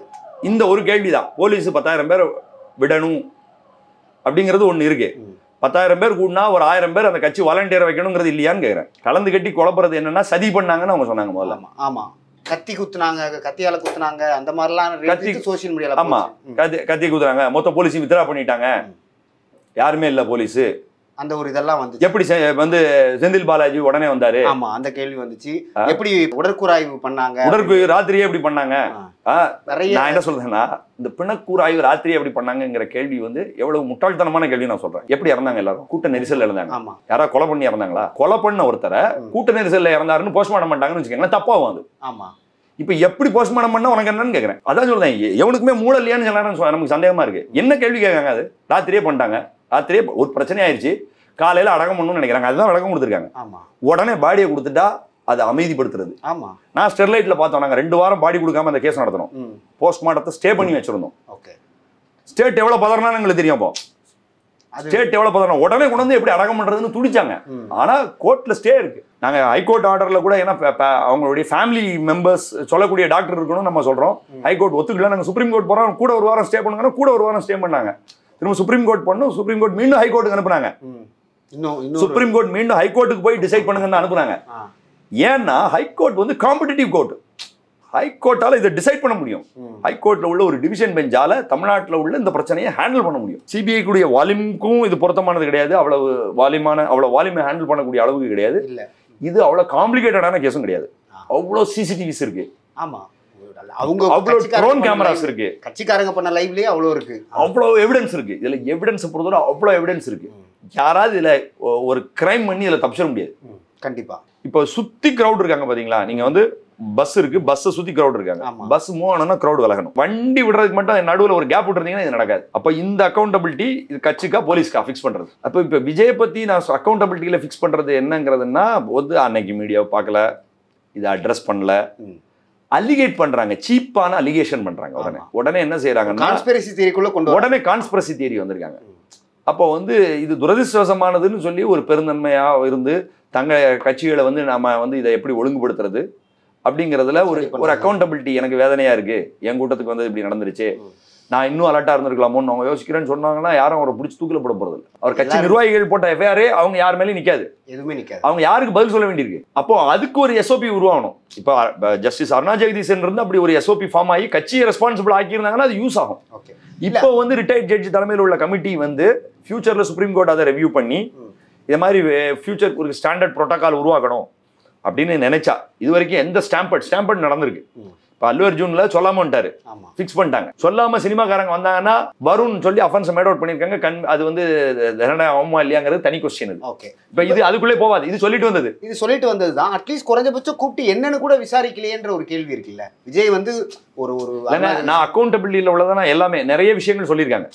இந்த ஒரு கேள்விதான், போலீஸ் 10,000 பேரை விடணும் அப்படிங்கிறது ஒண்ணு இருக்கு. 10,000 பேர் கூடனா ஒரு 1000 பேர் அந்த கட்சி வாலண்டியர் வைக்கணுங்கிறது இல்லையான்னு கேட்கிறேன். கலந்து கட்டி குழப்பறது என்னன்னா சதி பண்ணாங்கன்னு அவங்க சொன்னாங்க முதல்ல.
ஆமா, கத்தி குத்துனாங்க, கத்தியால குத்துனாங்க, அந்த மாதிரிலாம் சோசியல் மீடியால.
ஆமா, கத்தி குத்துறாங்க, மொத்த போலீஸையும் வித்ரா பண்ணிட்டாங்க, யாருமே இல்ல போலீஸ்,
அந்த ஒரு இதெல்லாம்
எப்படி செந்தில் பாலாஜி உடனே வந்தாரு.
ஆமா, அந்த கேள்வி வந்துச்சு. எப்படி உடற்கூறாய்வு பண்ணாங்க,
ராத்திரியே எப்படி பண்ணாங்க. நான் என்ன சொல்றேன்னா, இந்த பிணக்கூறாய்வு ராத்திரியே எப்படி பண்ணாங்கிற கேள்வி எவ்வளவு முட்டாள்தனமான கேள்வி நான் சொல்றேன். எப்படி இறந்தாங்க? எல்லாரும் கூட்ட நெரிசல் இறந்தாங்க. யாராவது கொலை பண்ணி இறந்தாங்களா? கொலை பண்ண ஒருத்தரை கூட்ட நெரிசல்ல இறந்தாருன்னு போஸ்ட்மார்ட்டம் பண்ணாங்கன்னு வச்சுக்கோங்களேன், தப்பாகும் அது.
ஆமா,
இப்ப எப்படி போஸ்ட்மார்ட்டம் பண்ணா உனக்கு என்னன்னு கேட்கறேன். அதான் சொல்றேன், எவனுக்குமே மூளை இல்லையான்னு சொன்னா நமக்கு சந்தேகமா இருக்கு. என்ன கேள்வி கேட்காங்க? அது ராத்திரியே பண்ணிட்டாங்க, ராத்திரியே ஒரு பிரச்சனை ஆயிடுச்சு, காலையில அடக்கம் பண்ணணும்னு நினைக்கிறாங்க, அதுதான் அடக்கம் கொடுத்துருக்காங்க. உடனே பாடியை கொடுத்துட்டா அது அமைதிப்படுத்துறது. நான் ஸ்டெர்லைட்ல பார்த்தோம், நாங்க 2 வாரம் பாடி கொடுக்காம அந்த கேஸ் நடத்தணும், போஸ்ட்மார்ட்டத்தை ஸ்டே பண்ணி வச்சிருந்தோம். ஸ்டேட் எவ்வளவு பதறான்னு எங்களுக்கு தெரியும். அப்போ ஸ்டேட் எவ்வளவு பதறணும், உடனே கொண்டு வந்து எப்படி அடக்கம் பண்றதுன்னு துடிச்சாங்க. ஆனா கோர்ட்ல ஸ்டே இருக்கு, நாங்கள் ஹைகோர்ட் ஆர்டரில் கூட ஏன்னா அவங்களுடைய ஃபேமிலி மெம்பர்ஸ் சொல்லக்கூடிய டாக்டர் இருக்கணும் நம்ம சொல்கிறோம். ஹைகோர்ட் ஒத்துக்கல, நாங்கள் சுப்ரீம் கோர்ட் போகிறோம், கூட ஒரு வாரம் ஸ்டே பண்ணுங்கன்னா கூட ஒரு வாரம் ஸ்டே பண்ணாங்க. திரும்ப சுப்ரீம் கோர்ட் பண்ணோம், சுப்ரீம் கோர்ட் மீண்டும் ஹைகோர்ட்டுக்கு அனுப்புனாங்க. சுப்ரீம் கோர்ட் மீண்டும் ஹைகோர்ட்டுக்கு போய் டிசைட் பண்ணுங்கன்னு அனுப்புனாங்க. ஏன்னா ஹைகோர்ட் வந்து காம்படிட்டிவ் கோர்ட், ஹைகோர்ட்டால இதை டிசைட் பண்ண முடியும். ஹைகோர்ட்ல உள்ள ஒரு டிவிஷன் பெஞ்சால தமிழ்நாட்டில் உள்ள இந்த பிரச்சனையை ஹேண்டில் பண்ண முடியும். சிபிஐ கூடிய வால்யூமுக்கும் இது பொருத்தமானது கிடையாது, அவ்வளவு வால்யூமை ஹேண்டில் பண்ணக்கூடிய அளவுக்கு கிடையாது. இது அவ்வளவு காம்ப்ளிகேட்டடான கேஸும் கிடையாது. அவ்வளோ சிசிடிவிஸ் இருக்கு,
ஆமா, அவங்க
அவ்வளோ ட்ரோன் கேமராஸ் இருக்கு,
கட்சிக்காரங்க பண்ண லைவ்லயே அவ்வளோ இருக்கு,
அவ்வளோ எவிடன்ஸ் இருக்கு. இதுல எவிடன்ஸ் பொறுத்தவரை அவ்வளோ எவிடன்ஸ் இருக்கு. யாராவது இதுல ஒரு கிரைம் பண்ணி இதுல தப்பிச்சிட முடியாது.
கண்டிப்பா.
இப்போ சுத்தி கிரௌட் இருக்காங்க பாத்தீங்களா, நீங்க வந்து பஸ் இருக்கு, பஸ்ஸை சுத்தி கிரௌட் இருக்காங்க, பஸ் மூவ் ஆனோம்னா கிரௌட் விலகணும். வண்டி விடுறதுக்கு மட்டும் நடுவில் ஒரு கேப் விட்டுருந்தீங்கன்னா இது நடக்காது. அப்ப இந்த அக்கௌண்டபிலிட்டி இது கட்சிக்கா போலீஸ்க்கா ஃபிக்ஸ் பண்றது. அப்ப இப்ப விஜய் பத்தி நான் அக்கௌண்டபிலிட்டியில ஃபிக்ஸ் பண்றது என்னங்கிறதுனா, வந்து அன்னைக்கு மீடியாவை பார்க்கல, இதை அட்ரஸ் பண்ணல, அலிகேட் பண்றாங்க, சீப்பான அலிகேஷன் பண்றாங்க. உடனே என்ன செய்யறாங்கன்னா
கான்ஸ்பிரசி தியரிக்குள்ள கொண்டு
உடனே கான்ஸ்பிரசி தியரி வந்திருக்காங்க. அப்போ வந்து இது துரதிர்ஷ்டவசமானதுன்னு சொல்லி ஒரு பெருந்தன்மையா இருந்து தங்க கட்சிகளை வந்து நாம வந்து இதை எப்படி ஒழுங்குபடுத்துறது அப்படிங்கிறதுல ஒரு அக்கௌண்டபிலிட்டி எனக்கு வேதனையா இருக்கு. என் கூட்டத்துக்கு வந்து இப்படி நடந்துருச்சு, நான் இன்னும் அலர்ட்டா இருந்திருக்கலாமோன்னு அவங்க யோசிக்கிறேன்னு சொன்னாங்கன்னா யாரும் அவரை பிடிச்சி தூக்கில போட போறது இல்லை. அவர் கட்சி நிர்வாகிகள் போட்ட எஃப்ஐஆரே அவங்க யார் மேலேயும் நிக்காது,
எதுவுமே நிக்காது.
அவங்க யாருக்கு பதில் சொல்ல வேண்டியிருக்கு. அப்போ அதுக்கு ஒரு எஸ்ஓபி உருவாகணும். இப்போ ஜஸ்டிஸ் அருணா ஜெகதீசன் இருந்து அப்படி ஒரு எஸ்ஓபி ஃபார்ம் ஆகி கட்சியை ரெஸ்பான்சிபிள் ஆக்கியிருந்தாங்கன்னா அது யூஸ் ஆகும். இப்போ வந்து ரிட்டையர்ட் ஜட்ஜ் தலைமையில் உள்ள கமிட்டி வந்து ஃபியூச்சர்ல சுப்ரீம் கோர்ட் அதை ரெவியூ பண்ணி இது மாதிரி ஃபியூச்சர் ஒரு ஸ்டாண்டர்ட் புரோட்டோகால் உருவாக்கணும் அப்படின்னு நினைச்சா, இது வரைக்கும் எந்த ஸ்டாம்பர்ட் நடந்திருக்கு. இப்போ அல்லு அர்ஜுன்ல சொல்லாம வந்துட்டாரு, ஃபிக்ஸ் பண்ணிட்டாங்க. சொல்லாம சினிமாக்காரங்க வந்தாங்கன்னா வருண் சொல்லி அஃபென்ஸ் மேட் அவுட் பண்ணிருக்காங்க. அது வந்து அவமா இல்லையாங்கிறது தனி கொஸ்டின். இப்போ இது அதுக்குள்ளே போவாது, இது சொல்லிட்டு வந்தது தான். அட்லீஸ்ட் குறைஞ்சபட்சம் கூப்பிட்டு என்னன்னு கூட விசாரிக்கலையேன்ற ஒரு கேள்வி இருக்குல்ல. விஜய் வந்து ஒரு நான் அக்கௌண்டபிலிட்டியில் உள்ளதான எல்லாமே நிறைய விஷயங்கள் சொல்லியிருக்காங்க.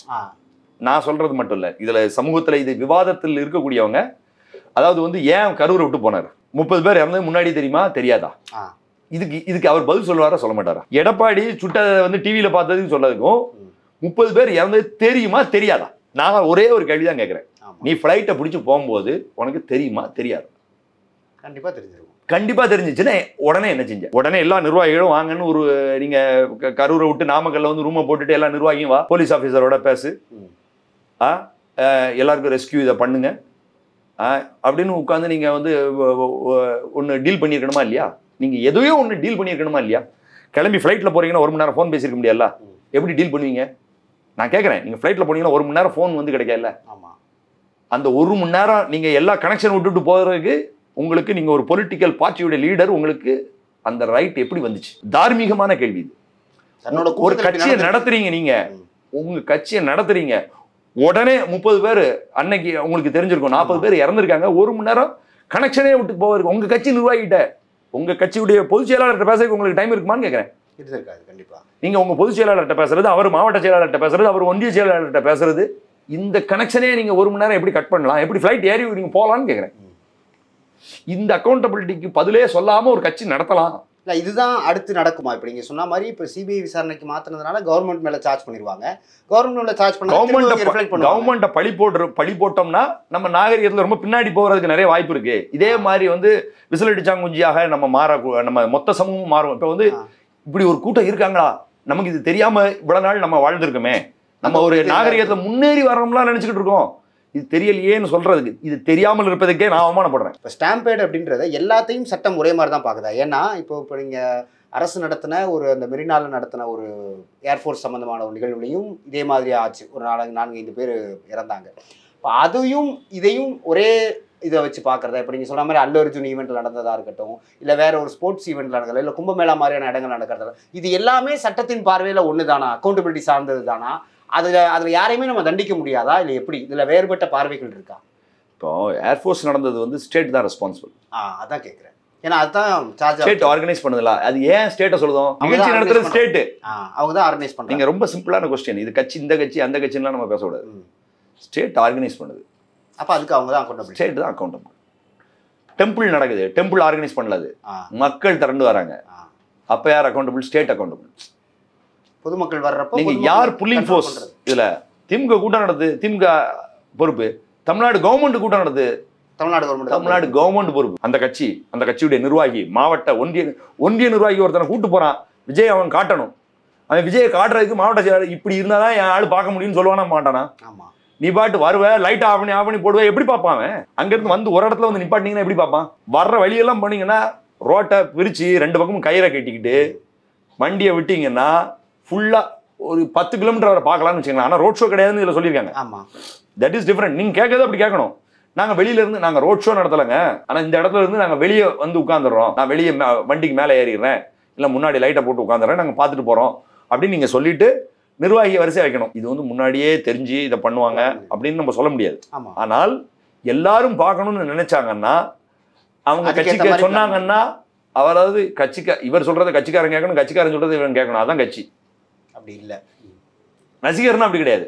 நான் சொல்றது மட்டும் இல்ல, இதுல சமூகத்துல இது விவாதத்தில் இருக்கக்கூடியவங்க, அதாவது வந்து ஏன் கரூரை விட்டு போனார், 30 பேர் இறந்தது முன்னாடி தெரியுமா தெரியாதா, இதுக்கு அவர் பதில் சொல்லுவாரா சொல்ல மாட்டாரா? எடப்பாடி சுட்ட வந்து டிவியில பார்த்ததுக்கு சொன்னதுக்கும் 30 பேர் இறந்தது தெரியுமா தெரியாதா? நான் ஒரே ஒரு கேள்வி தான் கேட்கிறேன், நீ ஃபிளைட்டை பிடிச்சி போகும்போது உனக்கு தெரியுமா தெரியாது?
கண்டிப்பா தெரிஞ்சிருக்கும்.
கண்டிப்பா தெரிஞ்சிச்சுன்னா உடனே என்ன செஞ்ச? உடனே எல்லா நிர்வாகிகளும் வாங்கன்னு ஒரு நீங்க கரூரை விட்டு நாமக்கல்ல வந்து ரூமை போட்டுட்டு எல்லா நிர்வாகியும் வா, போலீஸ் ஆஃபீஸரோட பேசு, எல்லாருக்கும் ரெஸ்கியூ இதை பண்ணுங்க அப்படின்னு உட்காந்து நீங்கள் வந்து ஒன்று டீல் பண்ணியிருக்கணுமா இல்லையா? நீங்கள் எதையோ ஒன்று டீல் பண்ணியிருக்கணுமா இல்லையா? கிளம்பி ஃப்ளைட்டில் போகிறீங்கன்னா 1 மணி நேரம் ஃபோன் பேசியிருக்க முடியாதுல்ல? எப்படி டீல் பண்ணுவீங்க? நான் கேட்குறேன், நீங்கள் ஃப்ளைட்டில் போனீங்கன்னா 1 மணி நேரம் ஃபோன் வந்து கிடைக்காதுல்ல? ஆமாம். அந்த 1 மணி நேரம் நீங்கள் எல்லா கனெக்ஷன் விட்டுட்டு போகிறதுக்கு உங்களுக்கு நீங்கள் ஒரு பொலிட்டிக்கல் பார்ட்டியோட லீடர், உங்களுக்கு அந்த ரைட் எப்படி வந்துச்சு? தார்மீகமான கேள்வி இது. ஒரு கட்சியை நடத்துறீங்க, நீங்கள் உங்கள் கட்சியை நடத்துறீங்க, உடனே 30 பேர் அன்னைக்கு உங்களுக்கு தெரிஞ்சிருக்கும் 40 பேர் இறந்துருக்காங்க, 1 மணி நேரம் கனெக்ஷனே விட்டு போவதுக்கு உங்க கட்சி நிர்வாகிட்ட உங்க கட்சியுடைய பொதுச் செயலாளர்கிட்ட பேசுறதுக்கு உங்களுக்கு டைம் இருக்குமான்னு கேட்கிறேன். கண்டிப்பா. நீங்க உங்க பொதுச் செயலாளர்கிட்ட பேசுறது, அவர் மாவட்ட செயலாளர்கிட்ட பேசுறது, அவர் ஒன்றிய செயலாளர்கிட்ட பேசுறது, இந்த கனெக்ஷனே நீங்க 1 மணி நேரம் எப்படி கட் பண்ணலாம், எப்படி ஃபிளைட் ஏறி நீங்க போகலான்னு கேட்கிறேன். இந்த அக்கௌண்டபிலிட்டிக்கு பதிலே சொல்லாம ஒரு கட்சி நடத்தலாம்.
இல்லை, இதுதான் அடுத்து நடக்குமா? இப்போ நீங்கள் சொன்ன மாதிரி இப்போ சிபிஐ விசாரணைக்கு மாற்றினதுனால கவர்மெண்ட் மேலே சார்ஜ் பண்ணிடுவாங்க. கவர்மெண்ட் மேலே சார்ஜ் பண்ண
கவர்மெண்ட்டை பழி போட்டோம்னா நம்ம நாகரிகத்தில் ரொம்ப பின்னாடி போகிறதுக்கு நிறைய வாய்ப்பு இருக்கு. இதே மாதிரி வந்து விசிலடிச்சாங்குஞ்சியாக நம்ம மொத்த சமூகமும் மாறும். இப்போ வந்து இப்படி ஒரு கூட்டம் இருக்காங்களா, நமக்கு இது தெரியாம இவ்வளவு நாள் நம்ம வாழ்ந்திருக்கோமே, நம்ம ஒரு நாகரிகத்தில் முன்னேறி வரணும்லாம் நினச்சிக்கிட்டு இருக்கோம், இது தெரியலையேன்னு சொல்றதுக்கு, இது தெரியாமல் இருப்பதுக்கே நான் அவமானப்படுறேன்.
இப்போ ஸ்டாம்பேட் அப்படின்றத எல்லாத்தையும் சட்டம் ஒரே மாதிரி தான் பார்க்குதா? ஏன்னா இப்போ நீங்கள் அரசு நடத்தின ஒரு அந்த மெரினால நடத்தின ஒரு ஏர்ஃபோர்ஸ் சம்மந்தமான ஒரு நிகழ்வுலையும் இதே மாதிரி ஆச்சு. ஒரு 4-5 பேர் இறந்தாங்க. இப்போ அதையும் இதையும் ஒரே இதை வச்சு பார்க்குறதா? இப்போ நீங்கள் சொன்ன மாதிரி அல்லு அர்ஜுன் ஈவெண்ட்டில் நடந்ததாக இருக்கட்டும், இல்லை வேற ஒரு ஸ்போர்ட்ஸ் ஈவெண்ட்டில் நடக்கிறதா, இல்லை கும்பமேளா மாதிரியான இடங்கள் நடக்கிறதா, இது எல்லாமே சட்டத்தின் பார்வையில் ஒன்று தானா? அக்கௌண்டபிலிட்டி சார்ந்தது தானா? அதில் யாரையுமே நம்ம தண்டிக்க முடியாதா, இல்லை எப்படி? இதில் வேறுபட்ட பார்வைகள் இருக்கா?
இப்போ ஏர்ஃபோர்ஸ் நடந்தது வந்து ஸ்டேட் தான் ரெஸ்பான்சிபிள்.
அதான் கேட்குறேன். ஏன்னா அதுதான்
ஸ்டேட் ஆர்கனைஸ் பண்ணதில்ல. அது ஏன் ஸ்டேட்டை சொல்லுதோம்? நிகழ்ச்சி நடத்துறது ஸ்டேட், அவங்க தான் ஆர்கனைஸ் பண்ணுறாங்க. நீங்கள் ரொம்ப சிம்பிளான கொஸ்டின். இது கட்சி, இந்த கட்சி, அந்த கட்சின்லாம் நம்ம பேசக்கூடாது. ஸ்டேட் ஆர்கனைஸ் பண்ணுது.
அப்போ அதுக்கு அவங்க தான் அக்கௌண்டபிள்.
ஸ்டேட் தான் அக்கௌண்டபிள். டெம்பிள் நடக்குது, டெம்பிள் ஆர்கனைஸ் பண்ணலாது, மக்கள் திரண்டு வராங்க, அப்போ யார் அக்கௌண்டபிள்? State accountable.
பொதுமக்கள் வர்றப்போ
நீங்க யார் புல்லிங் ஃபோர்ஸ்? இதுல திமுக கூட்டம் நடக்குது, திமுக பொறுப்பு. தமிழ்நாடு கவர்மெண்ட் கூட்டம் நடக்குது,
தமிழ்நாடு
கவர்மெண்ட் பொறுப்பு. அந்த கட்சியுடைய நிர்வாகி, மாவட்ட ஒன்றிய நிர்வாகி ஒருத்தனை கூட்டு போறான், விஜய் அவன் காட்டணும். அவன் விஜயை காட்டுறதுக்கு மாவட்ட செயலாளர் இப்படி இருந்தாதான் என் ஆள் பார்க்க முடியும்னு சொல்லுவானா மாட்டானா? நீ பாட்டு வருவ, லைட் ஆஃப் பண்ணி போடுவ, எப்படி பார்ப்பான்? அங்கிருந்து வந்து ஒரு இடத்துல வந்து நிப்பாட்டினீங்கன்னா எப்படி பார்ப்பான்? வர்ற வழியெல்லாம் பண்ணீங்கன்னா ரோட்டை பிரிச்சு 2 பக்கமும் கயிறை கட்டிக்கிட்டு வண்டியை விட்டீங்கன்னா ஃபுல்லா ஒரு 10 கிலோமீட்டர் வரை பார்க்கலாம்னு வச்சுக்கலாம். ஆனால் ரோட் ஷோ கிடையாதுன்னு இதில் சொல்லியிருக்காங்க. That is different. நீங்கள் கேட்கறது அப்படி கேட்கணும். நாங்கள் வெளியில இருந்து நாங்கள் ரோட் ஷோ நடத்தலைங்க, ஆனால் இந்த இடத்துல இருந்து நாங்கள் வெளியே வந்து உட்காந்துடுறோம், நான் வெளியே வண்டிக்கு மேலே ஏறிடுறேன், இல்லை முன்னாடி லைட்டை போட்டு உட்காந்துறேன், நாங்கள் பார்த்துட்டு போகிறோம் அப்படின்னு நீங்கள் சொல்லிட்டு நிர்வாகியை வரிசை வைக்கணும். இது வந்து முன்னாடியே தெரிஞ்சு இதை பண்ணுவாங்க அப்படின்னு நம்ம சொல்ல முடியாது. ஆனால் எல்லாரும் பார்க்கணும்னு நினைச்சாங்கன்னா, அவங்க கட்சிக்கு சொன்னாங்கன்னா, அவராவது இவர் சொல்றதை கட்சிக்காரன் கேட்கணும், கட்சிக்காரன் சொல்றதை இவன் கேட்கணும். அதான் கட்சி. அப்படி இல்லை. ரசிகர்னா அப்படி கிடையாது.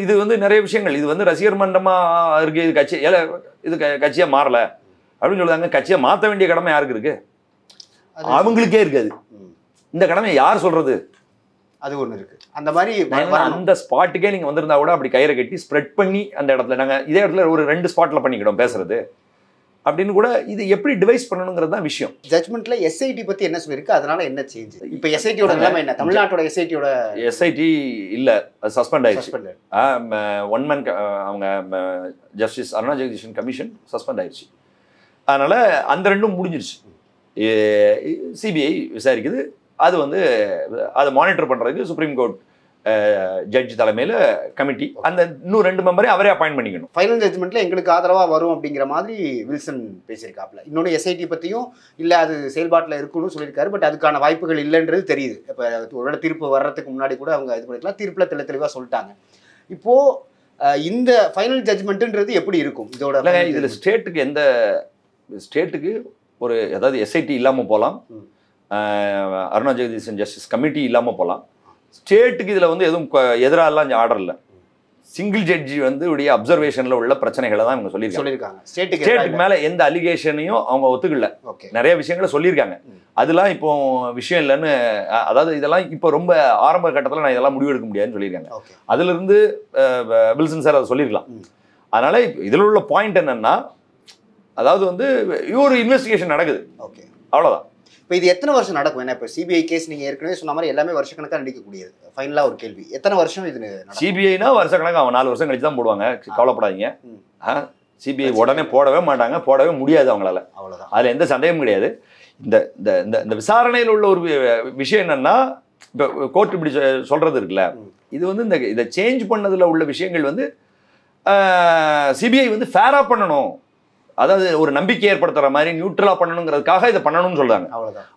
இது வந்து நிறைய விஷயங்கள். இது வந்து ரசிகர் மன்றமா இருக்கு, இது கட்சி இது கட்சியா மாறல அப்படின்னு சொல்லுவாங்க. கட்சியை மாற்ற வேண்டிய கடமை யாருக்கு இருக்கு? அவங்களுக்கே இருக்காது. இந்த கடமை யார் சொல்றது? அது ஒண்ணு இருக்கு. அந்த மாதிரி அந்த ஸ்பாட்டுக்கே நீங்க வந்திருந்தா கூட அப்படி கயிறை கட்டி ஸ்ப்ரெட் பண்ணி அந்த இடத்துல நாங்க இதே இடத்துல ஒரு 2 ஸ்பாட்ல பண்ணிக்கிட்டோம் பேசுறது அப்படின்னு கூட. இது எப்படி டிவைஸ் பண்ணணுங்கிறது தான் விஷயம். ஜட்மெண்ட்ல எஸ்ஐடி பத்தி என்ன சொல்லிருக்கு, அதனால என்ன சேஞ்ச்? இப்போ எஸ்ஐடியோட நிலைமை என்ன? தமிழ்நாட்டோட எஸ்ஐடி இல்ல, சஸ்பெண்ட் ஆயிடுச்சு. 1 man அவங்க justice Aruna Jagadeeshan commission suspend ஆயிடுச்சு. அதனால அந்த 2ம் முடிஞ்சிருச்சு. சிபிஐ விசாரிக்குது. அது வந்து அதை மானிட்டர் பண்றதுக்கு சுப்ரீம் கோர்ட் ஜட்ஜ் தலைமையில் கமிட்டி, அந்த இன்னும் 2 மெம்பரை அவரே அப்பாயிண்ட் பண்ணிக்கணும். ஃபைனல் ஜட்ஜ்மெண்ட்ல எங்களுக்கு ஆதரவாக வரும் அப்படிங்கிற மாதிரி வில்சன் பேசியிருக்காப்ல. இன்னொன்று எஸ்ஐடி பற்றியும் இல்லை, அது செயல்பாட்டில் இருக்குன்னு சொல்லியிருக்காரு. பட் அதுக்கான வாய்ப்புகள் இல்லைன்றது தெரியுது. இப்போ ஒருவேளை தீர்ப்பு வர்றதுக்கு முன்னாடி கூட அவங்க இது பண்ணிக்கலாம். தீர்ப்பில் தெளிவாக சொல்லிட்டாங்க. இப்போ இந்த ஃபைனல் ஜட்ஜ்மெண்ட்டுன்றது எப்படி இருக்கும்? இதோட இதில் ஸ்டேட்டுக்கு ஒரு அதாவது எஸ்ஐடி இல்லாமல் போகலாம், அருணா ஜெகதீசன் ஜஸ்டிஸ் கமிட்டி இல்லாமல் போகலாம். ஸ்டேட்டுக்கு இதில் வந்து எதுவும் எதிராலாம் ஆர்டர் இல்லை. சிங்கிள் ஜட்ஜி வந்து உடைய அப்சர்வேஷனில் உள்ள பிரச்சனைகளை தான் இவங்க சொல்லியிருக்காங்க. ஸ்டேட்டுக்கு மேலே எந்த அலிகேஷனையும் அவங்க ஒத்துக்கல. நிறைய விஷயங்களை சொல்லியிருக்காங்க. அதெல்லாம் இப்போ விஷயம் இல்லைன்னு, அதாவது இதெல்லாம் இப்போ ரொம்ப ஆரம்ப கட்டத்தில் நான் இதெல்லாம் முடிவெடுக்க முடியாதுன்னு சொல்லியிருக்காங்க. அதிலிருந்து வில்சன் சார் அதை சொல்லியிருக்கலாம். அதனால இதில் உள்ள பாயிண்ட் என்னன்னா, அதாவது வந்து ஒரு இன்வெஸ்டிகேஷன் நடக்குது, அவ்வளோதான். இப்போ இது எத்தனை வருஷம் நடக்கும்? ஏன்னா இப்போ சிபிஐ கேஸ் நீங்கள் ஏற்கனவே சொன்ன மாதிரி எல்லாமே வருஷக்கணக்காக நடிக்கக்கூடியது. ஃபைனலாக ஒரு கேள்வி, எத்தனை வருஷம் இது? சிபிஐனா வருஷக்கணக்காக, அவன் 4 வருஷம் கழிச்சு தான் போடுவாங்க. கவலைப்படாதீங்க. சிபிஐ உடனே போடவே மாட்டாங்க, போடவே முடியாது அவங்களால. அவ்வளோதான், அதில் எந்த சந்தேகமும் கிடையாது. இந்த விசாரணையில் உள்ள ஒரு விஷயம் என்னன்னா, இப்போ கோர்ட் இப்படி சொல்றது இருக்குல்ல, இது வந்து இதை சேஞ்ச் பண்ணதில் உள்ள விஷயங்கள் வந்து சிபிஐ வந்து ஃபேராக பண்ணணும், அதாவது ஒரு நம்பிக்கை ஏற்படுத்துற மாதிரி நியூட்ரலா பண்ணணுங்கிறதுக்காக இதை பண்ணணும்னு சொல்றாங்க.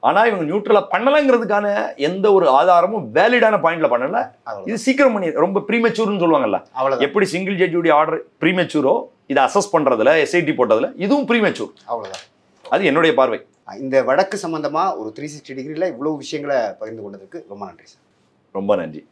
ஆனா இவங்க நியூட்ரலா பண்ணலங்கிறதுக்கான எந்த ஒரு ஆதாரமும் வேலிடான பாயிண்ட்ல பண்ணல. இது சீக்கிரம் பண்ணி ரொம்ப ப்ரீமெச்சூர்னு சொல்லுவாங்கல்ல, எப்படி சிங்கிள் ஜட்ஜியுடைய ஆர்டர் ப்ரீமெச்சூரோ, இதை அசஸ் பண்றதுல எஸ்ஐடி போட்டதுல இதுவும் ப்ரீமெச்சூர். அவ்வளவுதான், அது என்னுடைய பார்வை. இந்த வழக்கு சம்பந்தமா ஒரு 360 டிகிரில இவ்வளவு விஷயங்களை பகிர்ந்து கொண்டதுக்கு ரொம்ப நன்றி சார். ரொம்ப நன்றி.